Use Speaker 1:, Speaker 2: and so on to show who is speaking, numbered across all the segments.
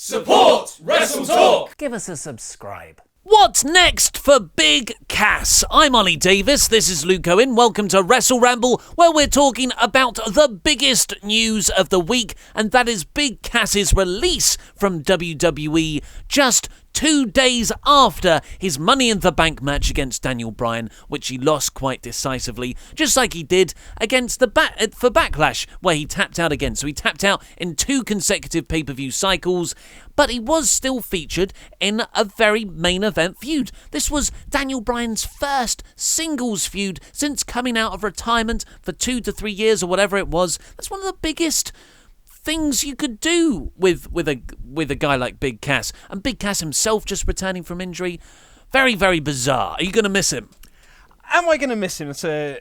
Speaker 1: Support WrestleTalk!
Speaker 2: Give us a subscribe.
Speaker 3: What's next for Big Cass? I'm Ollie Davis, this is Luke Owen. Welcome to WrestleRamble, where we're talking about the biggest news of the week, and that is Big Cass's release from WWE just 2 days after his Money in the Bank match against Daniel Bryan, which he lost quite decisively, just like he did against for Backlash, where he tapped out again. So he tapped out in 2 consecutive pay-per-view cycles, but he was still featured in a very main event feud. This was Daniel Bryan's first singles feud since coming out of retirement for 2 to 3 years or whatever it was. That's one of the biggest things you could do with a guy like Big Cass. And Big Cass himself just returning from injury. Very, very bizarre. Are you going to miss him?
Speaker 4: Am I going to miss him? I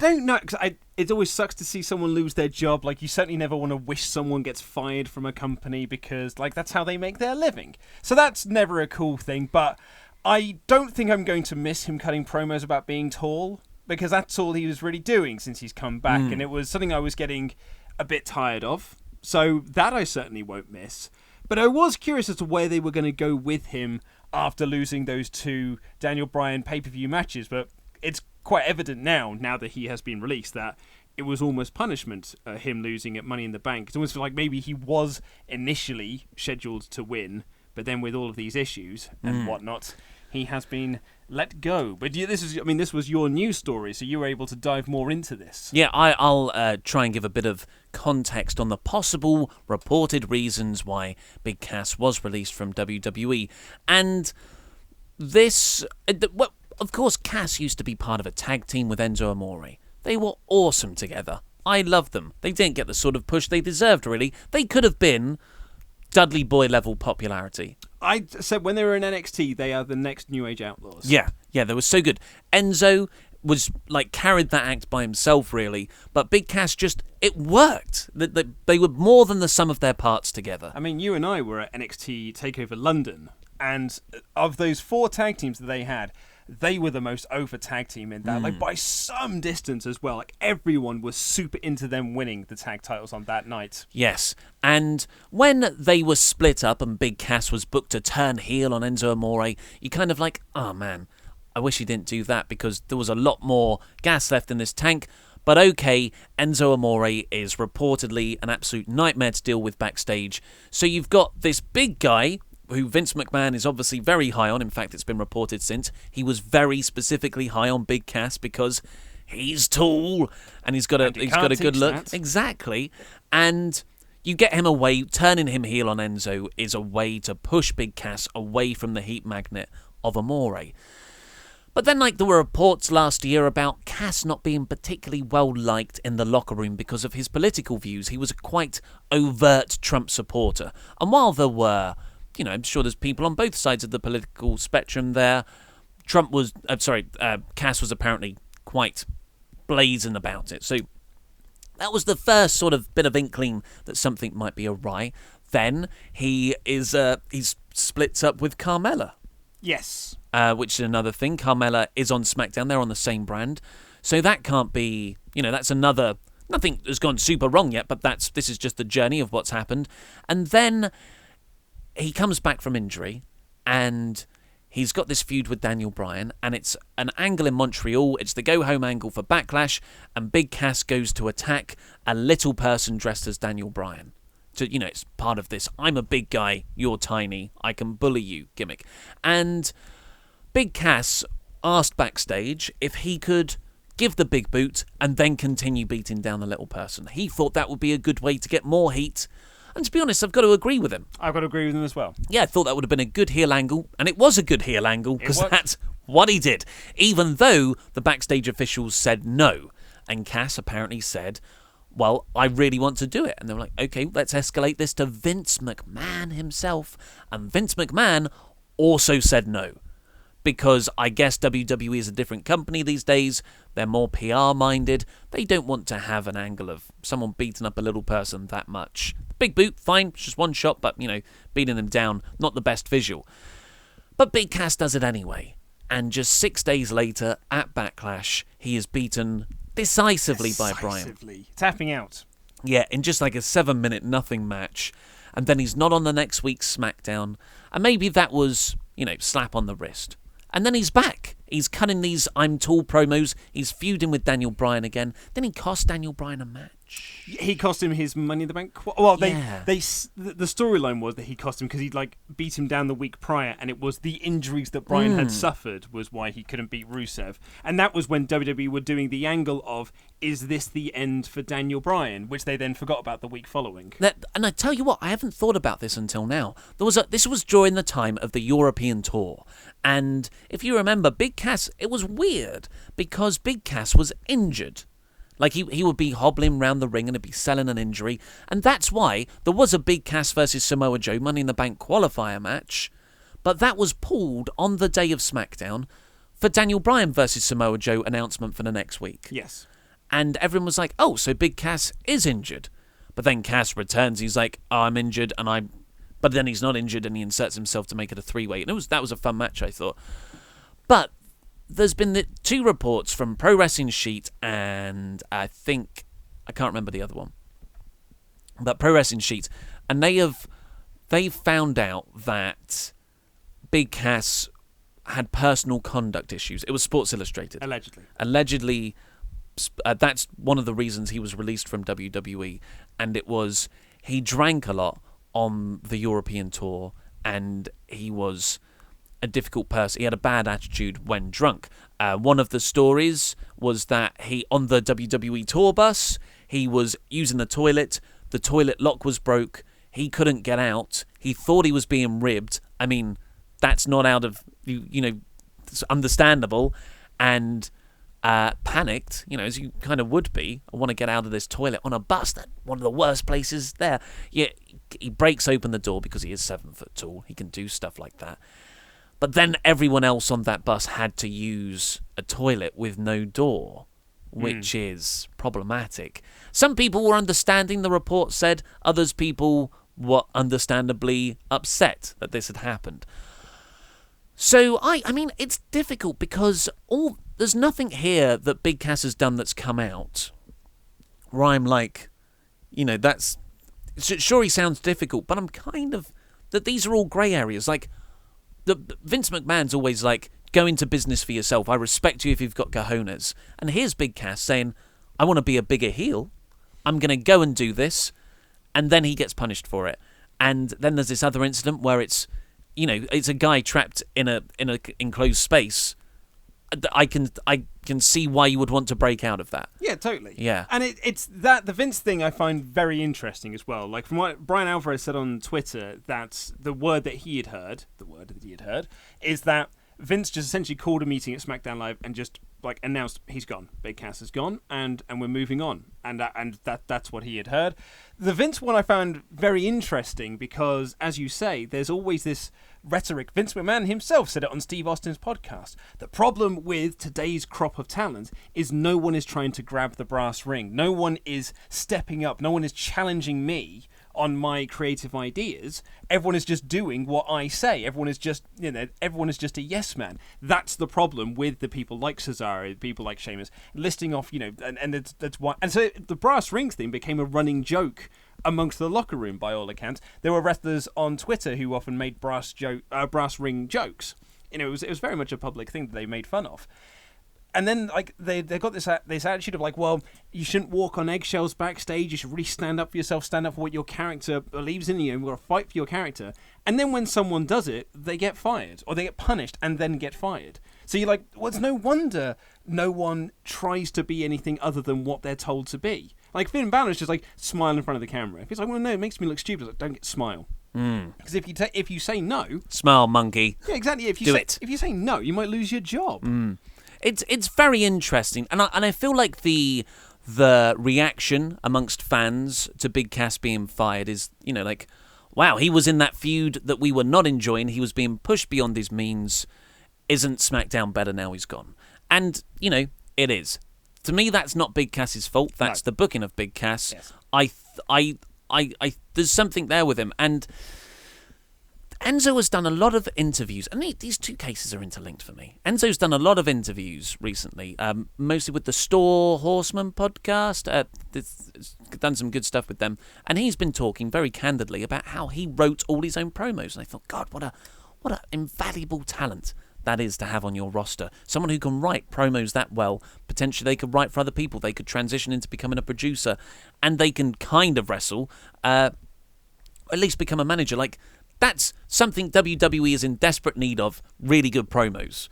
Speaker 4: don't know. Cause it always sucks to see someone lose their job. Like, you certainly never want to wish someone gets fired from a company because, like, that's how they make their living. So that's never a cool thing. But I don't think I'm going to miss him cutting promos about being tall, because that's all he was really doing since he's come back. And it was something I was getting a bit tired of. So that I certainly won't miss. But I was curious as to where they were going to go with him after losing those 2 Daniel Bryan pay-per-view matches. But it's quite evident now that he has been released, that it was almost punishment, him losing at Money in the Bank. It's almost like maybe he was initially scheduled to win, but then with all of these issues and whatnot, he has been let go. But this was your news story, so you were able to dive more into this.
Speaker 3: Yeah, I'll try and give a bit of context on the possible reported reasons why Big Cass was released from WWE. And this, of course, Cass used to be part of a tag team with Enzo Amore. They were awesome together. I loved them. They didn't get the sort of push they deserved, really. They could have been Dudley Boy level popularity.
Speaker 4: I said when they were in NXT, they are the next New Age Outlaws.
Speaker 3: Yeah, they were so good. Enzo was carried that act by himself, really, but Big Cass it worked. They were more than the sum of their parts together.
Speaker 4: I mean, you and I were at NXT TakeOver London, and of those 4 tag teams that they had, they were the most over tag team in that, by some distance as well. Like, everyone was super into them winning the tag titles on that night.
Speaker 3: Yes, and when they were split up and Big Cass was booked to turn heel on Enzo Amore, you kind of like, oh man, I wish he didn't do that because there was a lot more gas left in this tank. But okay, Enzo Amore is reportedly an absolute nightmare to deal with backstage. So you've got this big guy who Vince McMahon is obviously very high on. In fact, it's been reported since. He was very specifically high on Big Cass because he's tall and he's got a good look.
Speaker 4: That.
Speaker 3: Exactly. And you get him away, turning him heel on Enzo is a way to push Big Cass away from the heat magnet of Amore. But then, there were reports last year about Cass not being particularly well liked in the locker room because of his political views. He was a quite overt Trump supporter. And while there were, I'm sure there's people on both sides of the political spectrum there, Cass was apparently quite blazing about it. So that was the first sort of bit of inkling that something might be awry. Then he splits up with Carmella.
Speaker 4: Yes.
Speaker 3: Which is another thing. Carmella is on SmackDown. They're on the same brand. So that can't be, that's another, nothing has gone super wrong yet, but this is just the journey of what's happened. And then he comes back from injury and he's got this feud with Daniel Bryan, and it's an angle in Montreal. It's the go-home angle for Backlash, and Big Cass goes to attack a little person dressed as Daniel Bryan. So, it's part of this, I'm a big guy, you're tiny, I can bully you gimmick. And Big Cass asked backstage if he could give the big boot and then continue beating down the little person. He thought that would be a good way to get more heat. And to be honest, I've got to agree with him.
Speaker 4: I've got to agree with him as well.
Speaker 3: Yeah, I thought that would have been a good heel angle, and it was a good heel angle, because that's what he did, even though the backstage officials said no. And Cass apparently said, well, I really want to do it. And they were like, okay, let's escalate this to Vince McMahon himself. And Vince McMahon also said no. Because I guess WWE is a different company these days. They're more PR-minded. They don't want to have an angle of someone beating up a little person that much. Big boot, fine, it's just one shot, but, beating them down, not the best visual. But Big Cass does it anyway. And just 6 days later, at Backlash, he is beaten decisively by Bryan.
Speaker 4: Tapping out.
Speaker 3: Yeah, in just like a 7-minute nothing match. and then he's not on the next week's SmackDown, and maybe that was, slap on the wrist. And then he's back. He's cutting these I'm Tall promos. He's feuding with Daniel Bryan again. Then he cost Daniel Bryan a match.
Speaker 4: He cost him his Money in the Bank. Well, the storyline was that he cost him because he'd beat him down the week prior, and it was the injuries that Bryan had suffered was why he couldn't beat Rusev. And that was when WWE were doing the angle of, is this the end for Daniel Bryan, which they then forgot about the week following.
Speaker 3: And I tell you what, I haven't thought about this until now. This was during the time of the European tour. And if you remember, Big Cass, it was weird because Big Cass was injured. He would be hobbling round the ring and he'd be selling an injury. And that's why there was a Big Cass versus Samoa Joe Money in the Bank qualifier match. But that was pulled on the day of SmackDown for Daniel Bryan versus Samoa Joe announcement for the next week.
Speaker 4: Yes. And
Speaker 3: everyone was like, oh, so Big Cass is injured. But then Cass returns. He's like, oh, I'm injured. But then he's not injured and he inserts himself to make it a three-way. And that was a fun match, I thought. But there's been the two reports from Pro Wrestling Sheet and I can't remember the other one. But Pro Wrestling Sheet. And they found out that Big Cass had personal conduct issues. It was Sports Illustrated. Allegedly, that's one of the reasons he was released from WWE. And it was he drank a lot on the European tour and he was a difficult person. He had a bad attitude when drunk. One of the stories was that on the WWE tour bus, he was using the toilet lock was broke, he couldn't get out, he thought he was being ribbed. I mean, that's not out of, it's understandable, and panicked, as you kind of would be. I want to get out of this toilet on a bus, that one of the worst places there. Yeah, he breaks open the door because he is 7 foot tall. He can do stuff like that. But then everyone else on that bus had to use a toilet with no door, which is problematic. Some people were understanding, the report said. Others people were understandably upset that this had happened. So, I mean, it's difficult because there's nothing here that Big Cass has done that's come out where I'm like, that's... Sure, he sounds difficult, but I'm kind of... that these are all grey areas. Vince McMahon's always like, go into business for yourself. I respect you if you've got cojones. And here's Big Cass saying, I want to be a bigger heel. I'm going to go and do this. And then he gets punished for it. And then there's this other incident where it's a guy trapped in a enclosed space. I can see why you would want to break out of that.
Speaker 4: Yeah, totally.
Speaker 3: Yeah.
Speaker 4: And it's that the Vince thing I find very interesting as well. From what Brian Alvarez said on Twitter, that the word that he had heard is that Vince just essentially called a meeting at SmackDown Live and just announced he's gone. Big Cass is gone, and we're moving on. And that's what he had heard. The Vince one I found very interesting because, as you say, there's always this rhetoric. Vince McMahon himself said it on Steve Austin's podcast. The problem with today's crop of talent is no one is trying to grab the brass ring. No one is stepping up. No one is challenging me on my creative ideas. Everyone is just doing what I say. Everyone is just a yes man. That's the problem with the people like Cesaro, people like Sheamus, listing off, and that's why. And so the brass rings thing became a running joke amongst the locker room, by all accounts. There were wrestlers on Twitter who often made brass ring jokes. It was very much a public thing that they made fun of. And then they got this attitude of well, you shouldn't walk on eggshells backstage. You should really stand up for yourself, stand up for what your character believes in. You've got to fight for your character. And then when someone does it, they get fired or they get punished and then get fired. So you're like, well, it's no wonder no one tries to be anything other than what they're told to be. Finn Balor's just smile in front of the camera. If it's well, no, it makes me look stupid. It's don't smile. Because if you say no,
Speaker 3: smile, monkey.
Speaker 4: Yeah, exactly. If you say no, you might lose your job.
Speaker 3: It's very interesting, and I feel like the reaction amongst fans to Big Cass being fired is, wow, he was in that feud that we were not enjoying. He was being pushed beyond his means. Isn't SmackDown better now he's gone? And it is. To me, that's not Big Cass's fault. That's the booking of Big Cass.
Speaker 4: Yes.
Speaker 3: I there's something there with him, and Enzo has done a lot of interviews, and these two cases are interlinked for me. Enzo's done a lot of interviews recently, mostly with the Store Horseman podcast. Done some good stuff with them, and he's been talking very candidly about how he wrote all his own promos. And I thought, God, what a invaluable talent that is to have on your roster. Someone who can write promos that well. Potentially they could write for other people. They could transition into becoming a producer, and they can kind of wrestle, at least become a manager. Like, that's something WWE is in desperate need of, really good promos.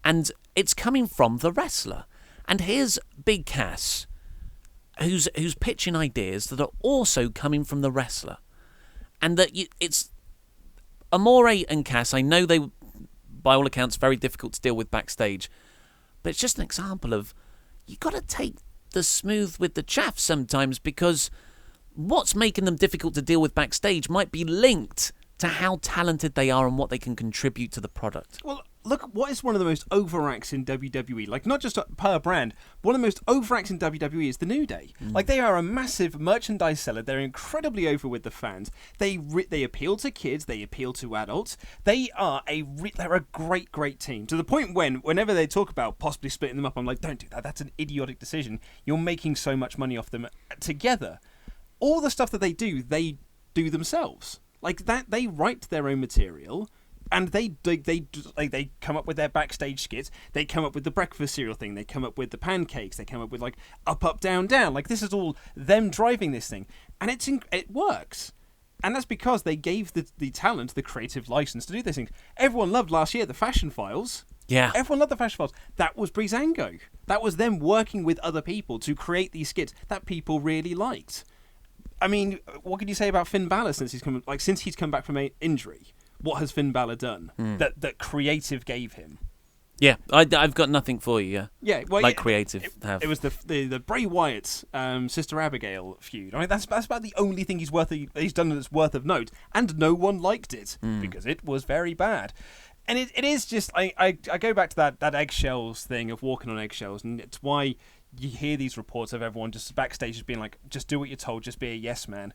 Speaker 3: And it's coming from the wrestler. And here's Big Cass, who's pitching ideas that are also coming from the wrestler. And that it's Amore and Cass, I know they, by all accounts, very difficult to deal with backstage. But it's just an example of, you got to take the smooth with the chaff sometimes, because what's making them difficult to deal with backstage might be linked to how talented they are and what they can contribute to the product.
Speaker 4: Well, look, what is one of the most overacts in WWE? Like, not just per brand, one of the most overacts in WWE is the New Day. Like, they are a massive merchandise seller. They're incredibly over with the fans. They appeal to kids. They appeal to adults. They're a great team. To the point whenever they talk about possibly splitting them up, I'm like, don't do that. That's an idiotic decision. You're making so much money off them together. All the stuff that they do themselves. Like that, they write their own material, and they come up with their backstage skits. They come up with the breakfast cereal thing. They come up with the pancakes. They come up with like up, down, down. Like, this is all them driving this thing, and it works. And that's because they gave the talent the creative license to do these things. Everyone loved last year the Fashion Files.
Speaker 3: Yeah.
Speaker 4: Everyone loved the Fashion Files. That was Breezango. That was them working with other people to create these skits that people really liked. I mean, what can you say about Finn Balor since he's come back from an injury? What has Finn Balor done that creative gave him?
Speaker 3: Yeah, I've got nothing for you. Yeah,
Speaker 4: yeah, well,
Speaker 3: like creative have.
Speaker 4: It was the Bray Wyatt Sister Abigail feud. I mean, that's about the only thing he's done that's worth of note, and no one liked it because it was very bad. And it is just I go back to that eggshells thing of walking on eggshells, and it's why you hear these reports of everyone just backstage just being like, just do what you're told, just be a yes man.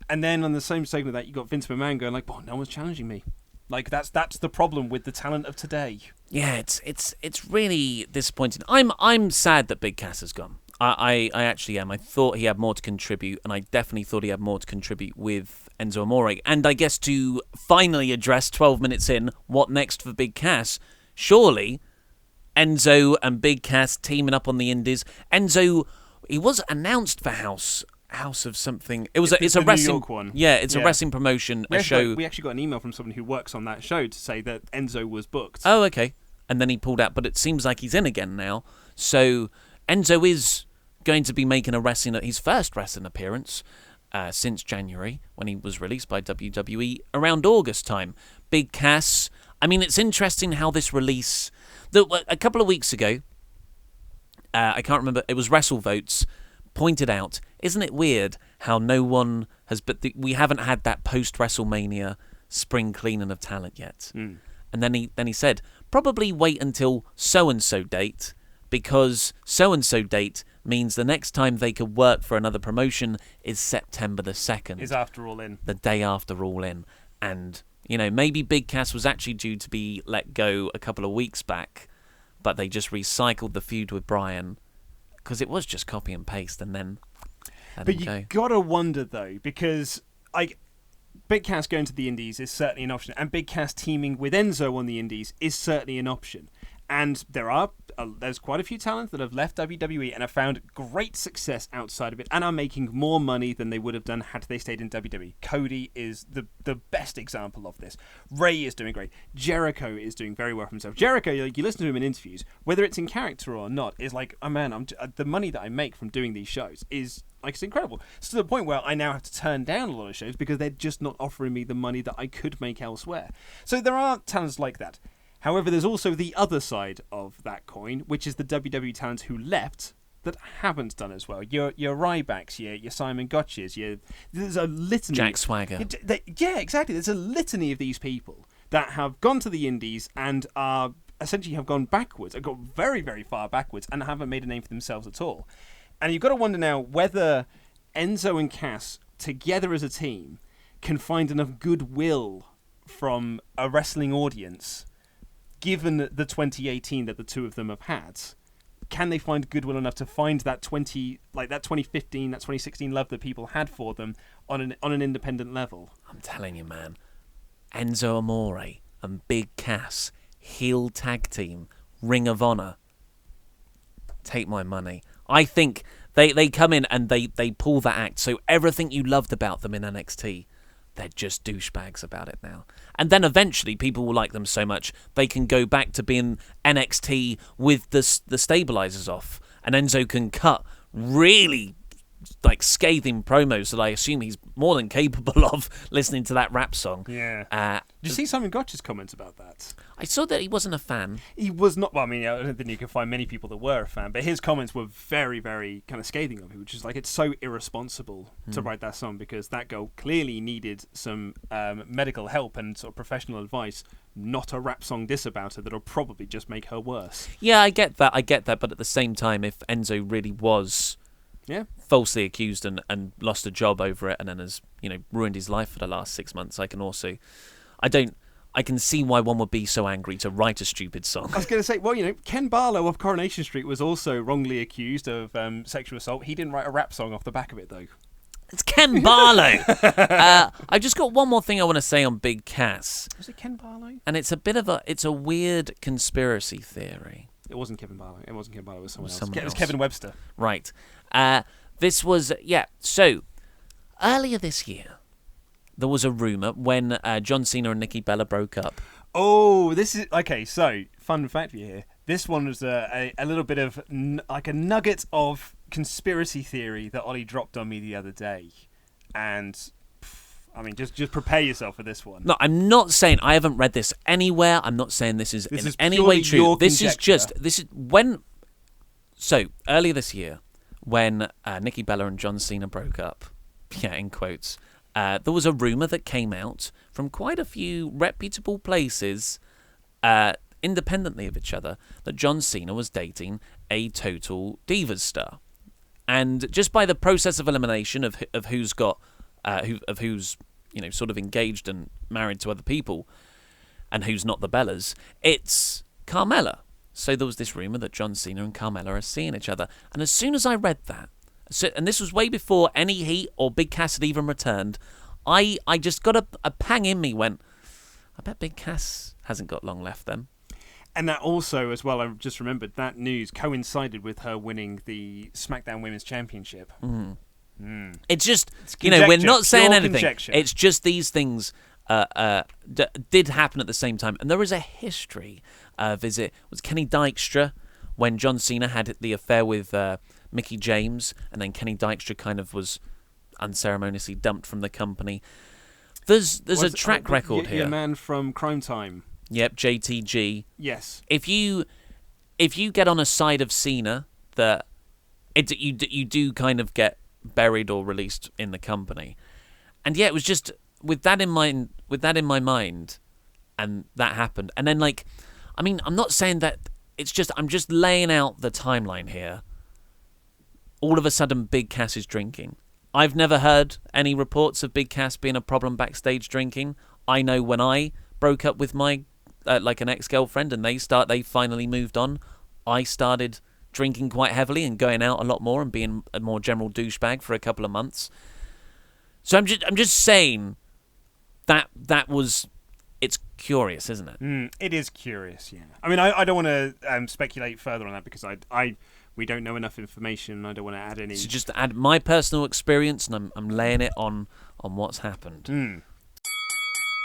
Speaker 4: And then on the same segment of that, you got Vince McMahon going like, no one's challenging me. Like, that's the problem with the talent of today. Yeah,
Speaker 3: it's really disappointing. I'm sad that Big Cass has gone. I actually am. I thought he had more to contribute, and I definitely thought he had more to contribute with Enzo Amore. And I guess to finally address 12 minutes in, what next for Big Cass? Surely Enzo and Big Cass teaming up on the Indies. Enzo, he was announced for House of something. It's a wrestling, New York one. Yeah, it's a wrestling promotion, a show.
Speaker 4: We actually got an email from someone who works on that show to say that Enzo was booked.
Speaker 3: Oh, okay. And then he pulled out, but it seems like he's in again now. So Enzo is going to be making his first wrestling appearance since January, when he was released by WWE around August time. Big Cass. I mean, it's interesting how this release. A couple of weeks ago, I can't remember, it was WrestleVotes, pointed out, isn't it weird how no one has, we haven't had that post-WrestleMania spring cleaning of talent yet. And then he said, probably wait until so-and-so date, because so-and-so date means the next time they could work for another promotion is September the 2nd.
Speaker 4: Is after All In.
Speaker 3: The day after All In. And maybe Big Cass was actually due to be let go a couple of weeks back, but they just recycled the feud with Bryan because it was just copy and paste, and then let him go.
Speaker 4: You gotta wonder though, because Big Cass going to the Indies is certainly an option, and Big Cass teaming with Enzo on the Indies is certainly an option. And there's quite a few talents that have left WWE and have found great success outside of it and are making more money than they would have done had they stayed in WWE. Cody is the best example of this. Ray is doing great. Jericho is doing very well for himself. Jericho, you listen to him in interviews, whether it's in character or not, is like, oh man, the money that I make from doing these shows is like, it's incredible. It's to the point where I now have to turn down a lot of shows because they're just not offering me the money that I could make elsewhere. So there are talents like that. However, there's also the other side of that coin, which is the WWE talents who left that haven't done as well. Your Rybacks, your Simon Gotches, there's a litany.
Speaker 3: Jack Swagger.
Speaker 4: Yeah, exactly. There's a litany of these people that have gone to the Indies and are essentially have gone backwards, have got very, very far backwards, and haven't made a name for themselves at all. And you've got to wonder now whether Enzo and Cass, together as a team, can find enough goodwill from a wrestling audience, given the 2018 that the two of them have had? Can they find goodwill enough to find that 2015, that 2016 love that people had for them on an independent level?
Speaker 3: I'm telling you, man. Enzo Amore and Big Cass, heel tag team, Ring of Honor. Take my money. I think they come in and they pull that act. So everything you loved about them in NXT, they're just douchebags about it now. And then eventually people will like them so much they can go back to being NXT with the stabilizers off. And Enzo can cut really scathing promos that I assume he's more than capable of listening to that rap song.
Speaker 4: Yeah. Did you see Simon Gotch's comments about that?
Speaker 3: I saw that he wasn't a fan.
Speaker 4: He was not. Well, I mean, I don't think you can find many people that were a fan, but his comments were very, very kind of scathing of it, which is it's so irresponsible to write that song, because that girl clearly needed some medical help and sort of professional advice, not a rap song diss about her that'll probably just make her worse.
Speaker 3: Yeah, I get that, but at the same time, if Enzo really was falsely accused and lost a job over it and then has ruined his life for the last 6 months, I can see why one would be so angry to write a stupid song.
Speaker 4: I was going to say, well, Ken Barlow of Coronation Street was also wrongly accused of sexual assault. He didn't write a rap song off the back of it, though.
Speaker 3: It's Ken Barlow. I've just got one more thing I want to say on Big Cass.
Speaker 4: Was it Ken Barlow?
Speaker 3: And it's a weird conspiracy theory.
Speaker 4: It wasn't Kevin Barlow. It wasn't Kevin Barlow. It was someone else.
Speaker 3: It
Speaker 4: It was Kevin Webster.
Speaker 3: Right. This was, so earlier this year, there was a rumour when John Cena and Nikki Bella broke up.
Speaker 4: Oh, this is... Okay, so, fun fact for you here. This one was a little bit of, a nugget of conspiracy theory that Ollie dropped on me the other day. And, I mean, just prepare yourself for this one.
Speaker 3: No, I'm not saying... I haven't read this anywhere. I'm not saying this is in any way true. This is when... So, earlier this year, when Nikki Bella and John Cena broke up, in quotes... there was a rumour that came out from quite a few reputable places, independently of each other, that John Cena was dating a total Divas star. And just by the process of elimination of who's got, who's sort of engaged and married to other people, and who's not the Bellas, it's Carmella. So there was this rumour that John Cena and Carmella are seeing each other. And as soon as I read that, and this was way before any heat or Big Cass had even returned, I just got a pang in me, went, I bet Big Cass hasn't got long left then.
Speaker 4: And that also, as well, I just remembered, that news coincided with her winning the SmackDown Women's Championship.
Speaker 3: It's just, we're not saying anything.
Speaker 4: Conjecture.
Speaker 3: It's just these things did happen at the same time. And there is a history of, was Kenny Dykstra, when John Cena had the affair with Mickie James, and then Kenny Dykstra kind of was unceremoniously dumped from the company. There's a track record here.
Speaker 4: Your man from Crime Time.
Speaker 3: Yep, JTG.
Speaker 4: Yes.
Speaker 3: If you get on a side of Cena, that you do kind of get buried or released in the company. And yeah, it was just with that in my mind, and that happened. And then I'm not saying that. I'm just laying out the timeline here. All of a sudden, Big Cass is drinking. I've never heard any reports of Big Cass being a problem backstage drinking. I know when I broke up with my an ex-girlfriend and they finally moved on, I started drinking quite heavily and going out a lot more and being a more general douchebag for a couple of months. So I'm just saying that was... It's curious, isn't it?
Speaker 4: It is curious, yeah. I mean, I don't want to speculate further on that, because we don't know enough information. I don't want to add any...
Speaker 3: So just to add my personal experience, and I'm laying it on what's happened.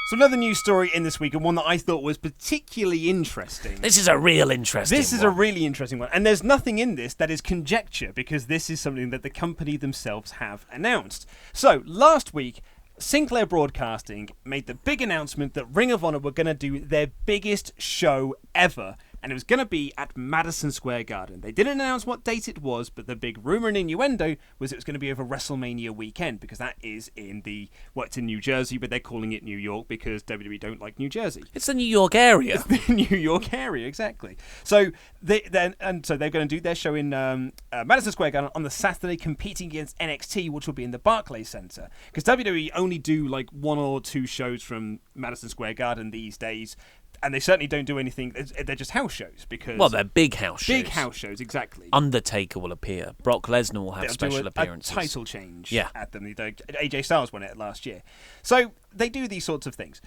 Speaker 4: So another news story in this week, and one that I thought was particularly interesting.
Speaker 3: This is a real interesting
Speaker 4: This is a really interesting one. And there's nothing in this that is conjecture, because this is something that the company themselves have announced. So, last week, Sinclair Broadcasting made the big announcement that Ring of Honor were going to do their biggest show ever and it was going to be at Madison Square Garden. They didn't announce what date it was, but the big rumor and innuendo was it was going to be over WrestleMania weekend, because that is it's in New Jersey, but they're calling it New York because WWE don't like New Jersey.
Speaker 3: It's the New York area.
Speaker 4: It's the New York area, exactly. So they're going to do their show in Madison Square Garden on the Saturday, competing against NXT, which will be in the Barclays Center, because WWE only do like 1 or 2 shows from Madison Square Garden these days. And they certainly don't do anything. They're just house shows because.
Speaker 3: Well, they're big house shows.
Speaker 4: Big house shows, exactly.
Speaker 3: Undertaker will appear. Brock Lesnar will have
Speaker 4: They'll
Speaker 3: special
Speaker 4: do
Speaker 3: appearances.
Speaker 4: A title change
Speaker 3: Yeah.
Speaker 4: at them. AJ Styles won it last year. So they do these sorts of things.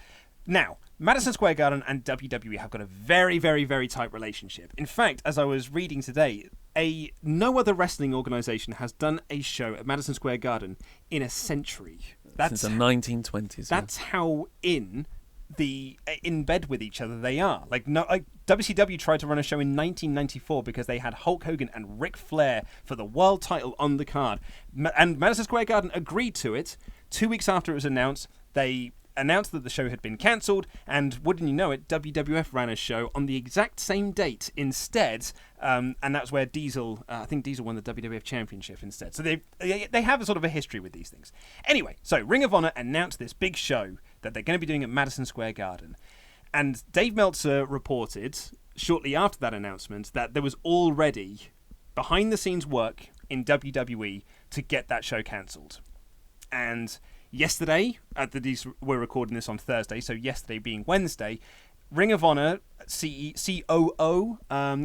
Speaker 4: Now, Madison Square Garden and WWE have got a very, very, very tight relationship. In fact, as I was reading today, no other wrestling organization has done a show at Madison Square Garden in a century.
Speaker 3: Since the 1920s.
Speaker 4: That's how in bed with each other they are. WCW tried to run a show in 1994 because they had Hulk Hogan and Ric Flair for the world title on the card, and Madison Square Garden agreed to it. 2 weeks after it was announced, they announced that the show had been cancelled, and wouldn't you know it, WWF ran a show on the exact same date instead, and that's where I think Diesel won the WWF Championship instead. So they have a sort of a history with these things. Anyway, so Ring of Honor announced this big show that they're going to be doing at Madison Square Garden, and Dave Meltzer reported shortly after that announcement that there was already behind-the-scenes work in WWE to get that show cancelled. And yesterday, we're recording this on Thursday, so yesterday being Wednesday, Ring of Honor COO,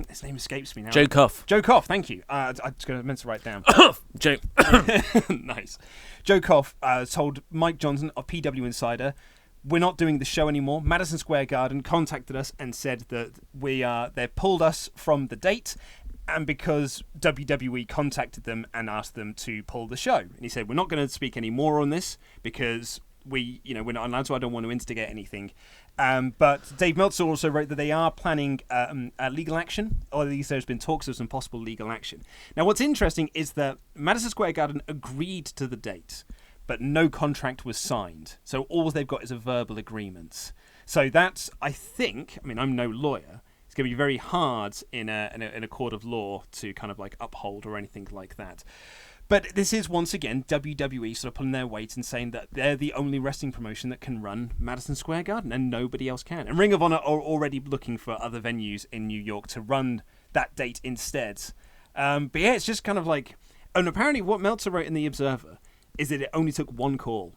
Speaker 4: his name escapes me now.
Speaker 3: Joe Koff.
Speaker 4: Joe Koff, thank you. I just meant to write down.
Speaker 3: Joe.
Speaker 4: Nice. Joe Koff told Mike Johnson of PW Insider, we're not doing the show anymore. Madison Square Garden contacted us and said that they pulled us from the date, and because WWE contacted them and asked them to pull the show. And he said, we're not going to speak any more on this because we're not allowed to. I don't want to instigate anything. But Dave Meltzer also wrote that they are planning a legal action, or at least there's been talks of some possible legal action. Now, what's interesting is that Madison Square Garden agreed to the date, but no contract was signed. So all they've got is a verbal agreement. So that's, I think, I'm no lawyer, it's going to be very hard in a court of law to kind of like uphold or anything like that. But this is, once again, WWE sort of pulling their weight and saying that they're the only wrestling promotion that can run Madison Square Garden and nobody else can. And Ring of Honor are already looking for other venues in New York to run that date instead. But yeah, it's just kind of like... And apparently what Meltzer wrote in The Observer is that it only took one call.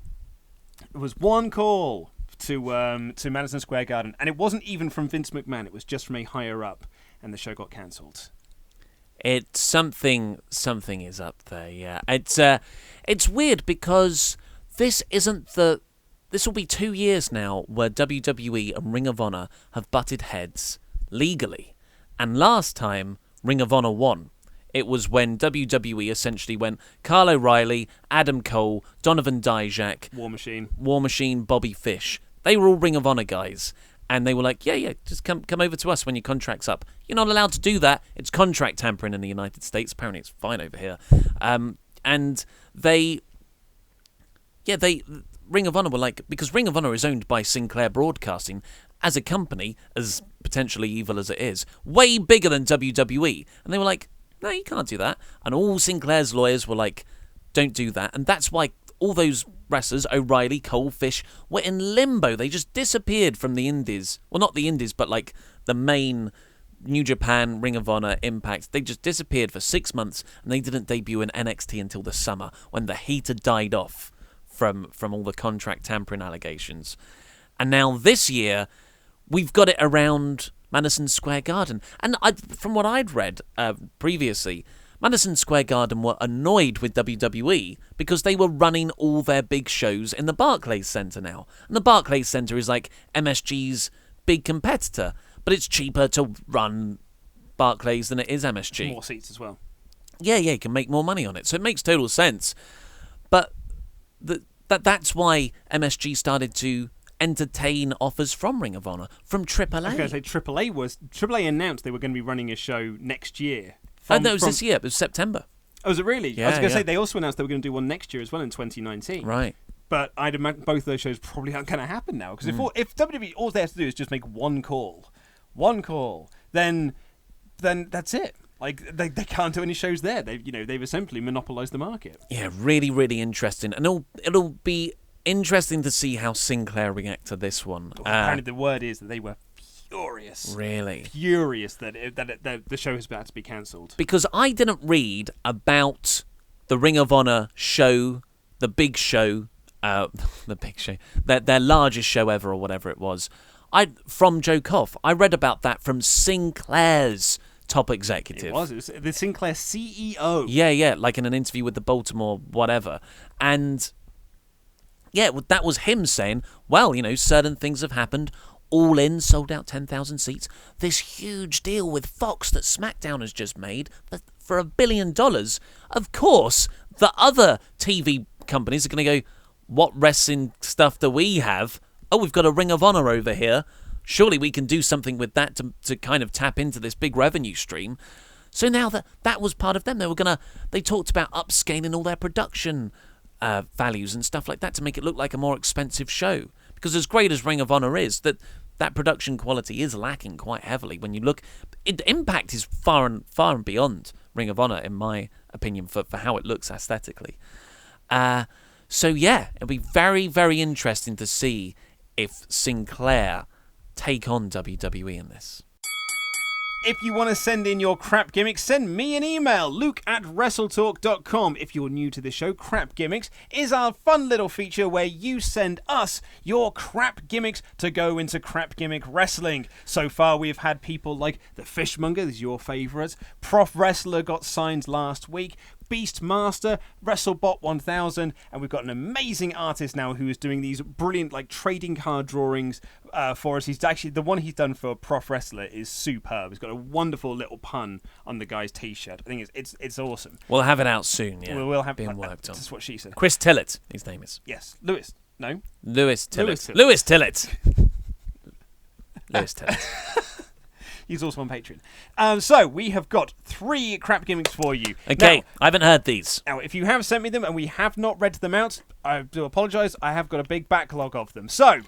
Speaker 4: It was one call to Madison Square Garden. And it wasn't even from Vince McMahon. It was just from a higher up. And the show got cancelled.
Speaker 3: It's something is up there, yeah. It's weird because this will be 2 years now where WWE and Ring of Honor have butted heads legally. And last time, Ring of Honor won. It was when WWE essentially went Kyle O'Reilly, Adam Cole, Donovan Dijak, War Machine, Bobby Fish. They were all Ring of Honor guys. And they were like, yeah, just come over to us when your contract's up. You're not allowed to do that. It's contract tampering in the United States. Apparently it's fine over here. And Ring of Honor were like, because Ring of Honor is owned by Sinclair Broadcasting as a company, as potentially evil as it is, way bigger than WWE. And they were like, no, you can't do that. And all Sinclair's lawyers were like, don't do that. And that's why all those wrestlers, O'Reilly, Cole, Fish, were in limbo. They just disappeared from the indies. Well, not the indies, but like the main New Japan, Ring of Honor, Impact. They just disappeared for 6 months, and they didn't debut in NXT until the summer when the heat had died off from all the contract tampering allegations. And now this year, we've got it around Madison Square Garden. And from what I'd read previously, Madison Square Garden were annoyed with WWE because they were running all their big shows in the Barclays Center now. And the Barclays Center is like MSG's big competitor, but it's cheaper to run Barclays than it is MSG.
Speaker 4: More seats as well.
Speaker 3: Yeah, you can make more money on it. So it makes total sense. But that's why MSG started to entertain offers from Ring of Honor, from AAA.
Speaker 4: I was going to say AAA announced they were going to be running a show next year.
Speaker 3: It was this year. It was September.
Speaker 4: Oh, was it really?
Speaker 3: Yeah,
Speaker 4: I was going to say they also announced they were going to do one next year as well in 2019.
Speaker 3: Right.
Speaker 4: But I'd imagine both of those shows probably aren't going to happen now. Because if WWE, all they have to do is just make one call then that's it. Like they can't do any shows there. They've essentially monopolized the market.
Speaker 3: Yeah, really, really interesting, and it'll be interesting to see how Sinclair react to this one.
Speaker 4: Apparently, the word is that they were furious.
Speaker 3: Really
Speaker 4: furious that the show is about to be cancelled.
Speaker 3: Because I didn't read about the Ring of Honor show, the big show, their largest show ever, or whatever it was. From Joe Koff. I read about that from Sinclair's top executive.
Speaker 4: It was the Sinclair CEO.
Speaker 3: Yeah, like in an interview with the Baltimore whatever. And yeah, that was him saying, well, certain things have happened. All in, sold out 10,000 seats. This huge deal with Fox that SmackDown has just made for $1 billion. Of course, the other TV companies are going to go, what wrestling stuff do we have? Oh, we've got a Ring of Honor over here. Surely we can do something with that to kind of tap into this big revenue stream. So now that was part of them. They talked about upscaling all their production values and stuff like that to make it look like a more expensive show. Because as great as Ring of Honor is, that production quality is lacking quite heavily. When you look, Impact is far and beyond Ring of Honor, in my opinion, for how it looks aesthetically. So yeah, it'll be very, very interesting to see if Sinclair take on WWE in this.
Speaker 4: If you want to send in your crap gimmicks, send me an email, luke@wrestletalk.com. If you're new to the show, Crap Gimmicks is our fun little feature where you send us your crap gimmicks to go into Crap Gimmick Wrestling. So far, we've had people like The Fishmonger, this is your favourite, Prof Wrestler got signed last week, Beastmaster, WrestleBot 1000, and we've got an amazing artist now who is doing these brilliant trading card drawings for us. He's actually, the one he's done for Prof Wrestler is superb. He's got a wonderful little pun on the guy's t-shirt. I think it's awesome.
Speaker 3: We'll have it out soon, yeah.
Speaker 4: We'll have
Speaker 3: being worked on.
Speaker 4: That's what she said.
Speaker 3: Chris Tillett, his name is.
Speaker 4: Yes. Lewis Tillett.
Speaker 3: Lewis Tillett. Lewis Tillett.
Speaker 4: He's also on Patreon. So we have got 3 crap gimmicks for you.
Speaker 3: Okay,
Speaker 4: now,
Speaker 3: I haven't heard these.
Speaker 4: Now, if you have sent me them and we have not read them out, I do apologise. I have got a big backlog of them. So,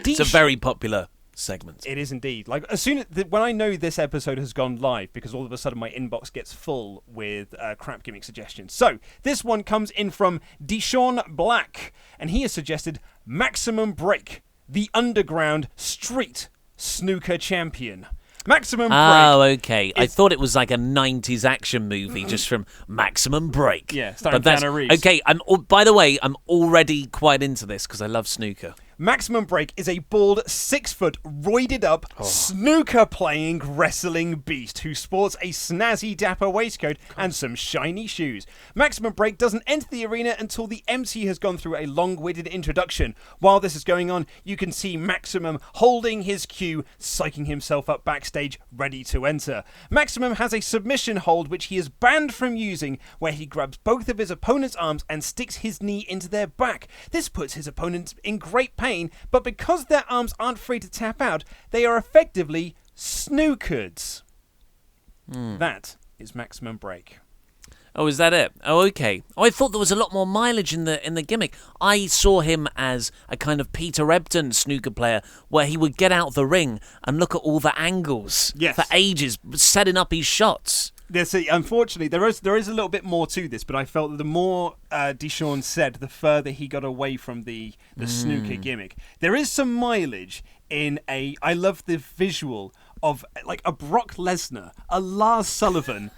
Speaker 3: it's a very popular segment.
Speaker 4: It is indeed. Like as soon as when I know this episode has gone live, because all of a sudden my inbox gets full with crap gimmick suggestions. So this one comes in from Deshaun Black, and he has suggested Maximum Break, the Underground Street Snooker Champion. Maximum Break.
Speaker 3: Oh, okay. I thought it was like a 90s action movie just from Maximum Break.
Speaker 4: Yeah, starring Keanu Reeves.
Speaker 3: Okay, by the way, I'm already quite into this because I love snooker.
Speaker 4: Maximum Break is a bald, 6-foot, roided-up, snooker-playing wrestling beast who sports a snazzy, dapper waistcoat and some shiny shoes. Maximum Break doesn't enter the arena until the MC has gone through a long-winded introduction. While this is going on, you can see Maximum holding his cue, psyching himself up backstage, ready to enter. Maximum has a submission hold which he is banned from using, where he grabs both of his opponent's arms and sticks his knee into their back. This puts his opponents in great pain, but because their arms aren't free to tap out, they are effectively snookered. That is Maximum Break.
Speaker 3: Oh, is that it? Oh, okay. Oh, I thought there was a lot more mileage in the gimmick. I saw him as a kind of Peter Ebdon snooker player, where he would get out of the ring and look at all the angles for ages, setting up his shots.
Speaker 4: Unfortunately, there is a little bit more to this, but I felt that the more Deshaun said, the further he got away from the snooker gimmick. There is some mileage in I love the visual of like a Brock Lesnar, a Lars Sullivan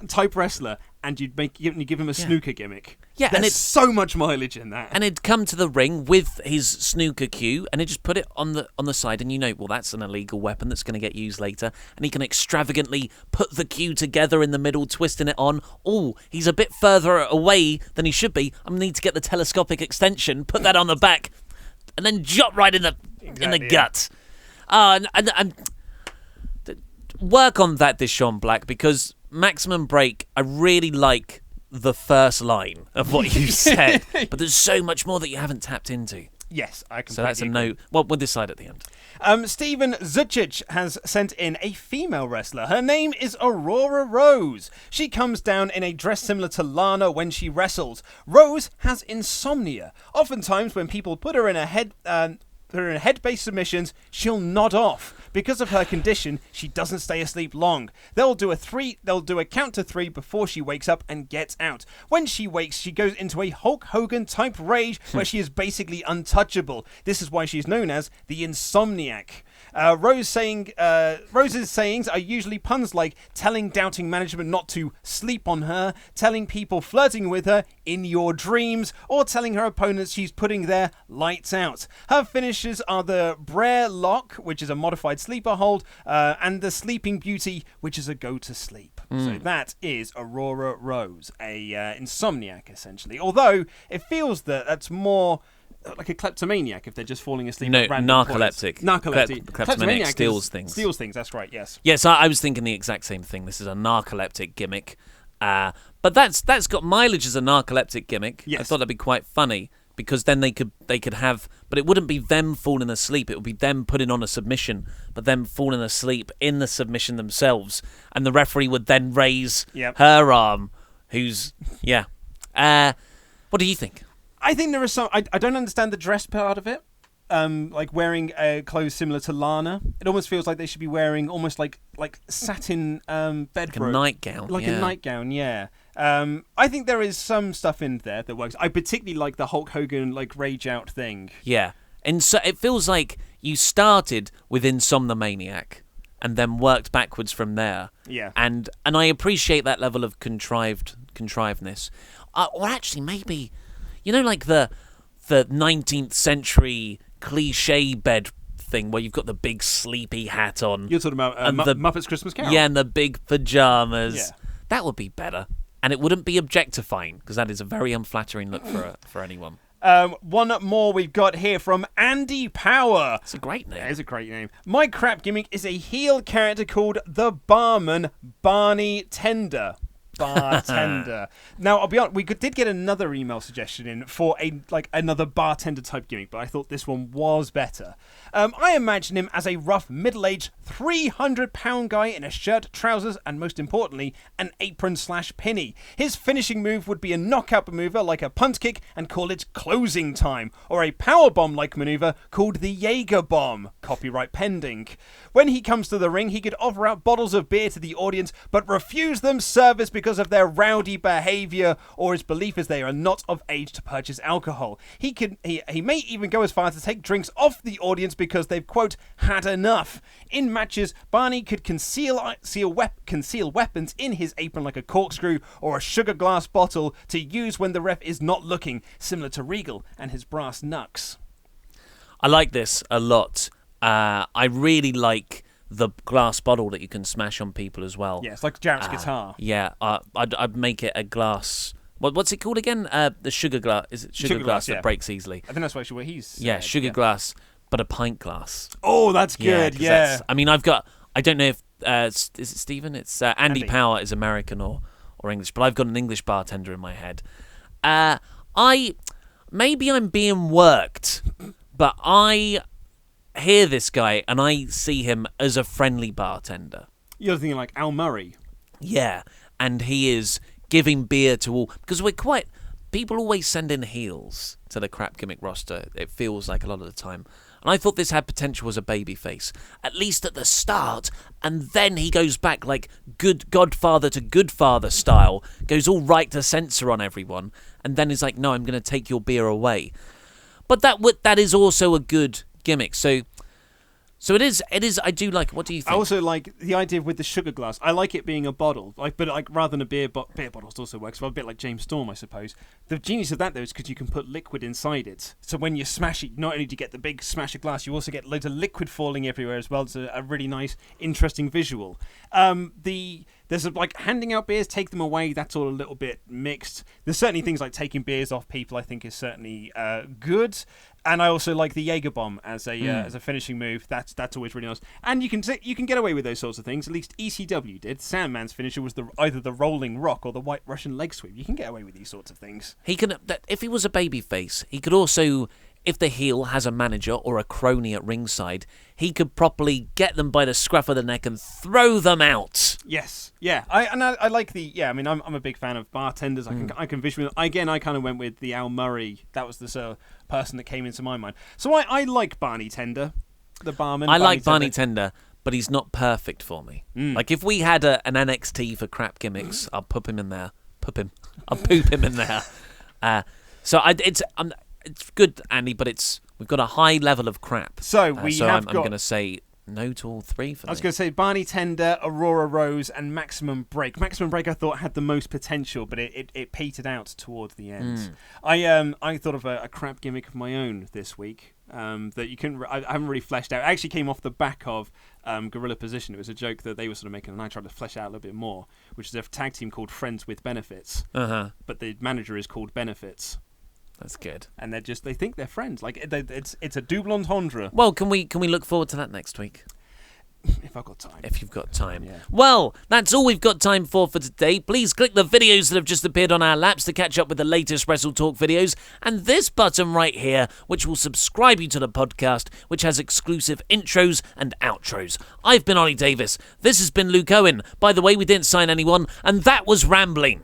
Speaker 4: type wrestler, and you give him a snooker gimmick.
Speaker 3: Yeah,
Speaker 4: there's
Speaker 3: and it's
Speaker 4: so much mileage in that.
Speaker 3: And he'd come to the ring with his snooker cue, and he'd just put it on the side, and well, that's an illegal weapon that's going to get used later. And he can extravagantly put the cue together in the middle, twisting it on. Oh, he's a bit further away than he should be. I need to get the telescopic extension, put that on the back, and then jump right in the gut. And work on that, Deshaun Black, because Maximum Break, I really like the first line of what you said, but there's so much more that you haven't tapped into.
Speaker 4: Yes, I completely
Speaker 3: So that's a no. Well, we'll decide at the end.
Speaker 4: Steven Zucic has sent in a female wrestler. Her name is Aurora Rose. She comes down in a dress similar to Lana when she wrestles. Rose has insomnia. Oftentimes, when people put her in a her head-based submissions, she'll nod off. Because of her condition, she doesn't stay asleep long. They'll do a count to 3 before she wakes up and gets out. When she wakes, she goes into a Hulk Hogan type rage where she is basically untouchable. This is why she's known as the Insomniac. Rose's sayings are usually puns like telling doubting management not to sleep on her, telling people flirting with her in your dreams, or telling her opponents she's putting their lights out. Her finishes are the Brer Lock, which is a modified sleeper hold, and the Sleeping Beauty, which is a go to sleep. So that is Aurora Rose, a insomniac essentially. Although it feels that that's more like a kleptomaniac if they're just falling asleep.
Speaker 3: No,
Speaker 4: at random
Speaker 3: narcoleptic.
Speaker 4: Kleptomaniac
Speaker 3: steals things.
Speaker 4: Steals things, that's right, yes.
Speaker 3: Yes, I was thinking the exact same thing. This is a narcoleptic gimmick. But that's got mileage as a narcoleptic gimmick.
Speaker 4: Yes.
Speaker 3: I thought that'd be quite funny because then they could have, but it wouldn't be them falling asleep. It would be them putting on a submission, but them falling asleep in the submission themselves, and the referee would then raise her arm. What do you think?
Speaker 4: I think there is some. I don't understand the dress part of it. Like wearing clothes similar to Lana. It almost feels like they should be wearing almost like satin bedrobe.
Speaker 3: Like a nightgown.
Speaker 4: Like a nightgown, yeah. I think there is some stuff in there that works. I particularly like the Hulk Hogan like rage out thing.
Speaker 3: Yeah. And so it feels like you started with Insomnomaniac and then worked backwards from there.
Speaker 4: Yeah.
Speaker 3: And I appreciate that level of contrivedness. Or actually maybe, like the 19th century cliche bed thing where you've got the big sleepy hat on.
Speaker 4: You're talking about the Muppets Christmas Carol.
Speaker 3: Yeah, and the big pajamas.
Speaker 4: Yeah.
Speaker 3: That would be better. And it wouldn't be objectifying, because that is a very unflattering look for anyone.
Speaker 4: One more we've got here from Andy Power.
Speaker 3: It's a great name.
Speaker 4: It is a great name. My crap gimmick is a heel character called the Barman Barney Tender. Bartender. Now, I'll be honest, we did get another email suggestion in for another bartender type gimmick, but I thought this one was better. I imagine him as a rough, middle-aged, 300-pound guy in a shirt, trousers, and most importantly, an apron/penny. His finishing move would be a knockout maneuver like a punt kick and call it closing time, or a powerbomb-like maneuver called the Jaeger bomb. Copyright pending. When he comes to the ring, he could offer out bottles of beer to the audience, but refuse them service because of their rowdy behaviour, or his belief is they are not of age to purchase alcohol. He may even go as far as to take drinks off the audience because they've, quote, had enough. In matches, Barney could conceal weapons in his apron like a corkscrew or a sugar glass bottle to use when the ref is not looking, similar to Regal and his brass knucks.
Speaker 3: I like this a lot. I really like the glass bottle that you can smash on people as well.
Speaker 4: Yeah, it's like Jarrett's guitar.
Speaker 3: Yeah, I'd make it a glass. What's it called again? The sugar glass. Is it sugar glass that breaks easily?
Speaker 4: I think that's what he's.
Speaker 3: Yeah, sugar glass, but a pint glass.
Speaker 4: Oh, that's good. Yeah.
Speaker 3: I mean, I don't know if is it Stephen? It's Andy Power is American or English, but I've got an English bartender in my head. Maybe I'm being worked, but I hear this guy and I see him as a friendly bartender.
Speaker 4: You're thinking like Al Murray.
Speaker 3: Yeah, and he is giving beer to all, because people always send in heels to the crap gimmick roster, it feels like a lot of the time. And I thought this had potential as a babyface, at least at the start, and then he goes back like good Godfather to Goodfather style, goes all right to censor on everyone, and then is like, no, I'm going to take your beer away. But that is also a good gimmick. So it is. I do like. What do you think?
Speaker 4: I also like the idea with the sugar glass. I like it being a bottle, but rather than a beer bottle also works. Well, a bit like James Storm, I suppose. The genius of that though is because you can put liquid inside it. So when you smash it, not only do you get the big smash of glass, you also get loads of liquid falling everywhere as well. It's a really nice, interesting visual. There's like handing out beers, take them away. That's all a little bit mixed. There's certainly things like taking beers off people. I think is certainly good. And I also like the Jaeger bomb as a finishing move. That's always really nice. And you can get away with those sorts of things. At least ECW did. Sandman's finisher was either the rolling rock or the White Russian leg sweep. You can get away with these sorts of things.
Speaker 3: He can, if he was a babyface, he could also if the heel has a manager or a crony at ringside, he could properly get them by the scruff of the neck and throw them out.
Speaker 4: Yes, yeah. I like the I mean, I'm a big fan of bartenders. I can visually again. I kind of went with the Al Murray. That was the person that came into my mind. So I like Barney Tender, the barman.
Speaker 3: I like Barney Tender, but he's not perfect for me. Like if we had an NXT for crap gimmicks, I'll put him in there. I'll poop him in there. It's good, Andy, but we've got a high level of crap.
Speaker 4: So I'm
Speaker 3: going to say no to all three for me.
Speaker 4: I was going to say Barney Tender, Aurora Rose, and Maximum Break. Maximum Break I thought had the most potential, but it petered out towards the end. I thought of a crap gimmick of my own this week that you couldn't. I haven't really fleshed out. It actually came off the back of Gorilla Position. It was a joke that they were sort of making, and I tried to flesh out a little bit more, which is a tag team called Friends with Benefits. But the manager is called Benefits.
Speaker 3: That's good.
Speaker 4: And they think they're friends. Like it's a double entendre.
Speaker 3: Well, can we look forward to that next week?
Speaker 4: If I've got time.
Speaker 3: If you've got time.
Speaker 4: Yeah.
Speaker 3: Well, that's all we've got time for today. Please click the videos that have just appeared on our laps to catch up with the latest WrestleTalk videos, and this button right here, which will subscribe you to the podcast, which has exclusive intros and outros. I've been Ollie Davis. This has been Luke Owen. By the way, we didn't sign anyone, and that was Rambling.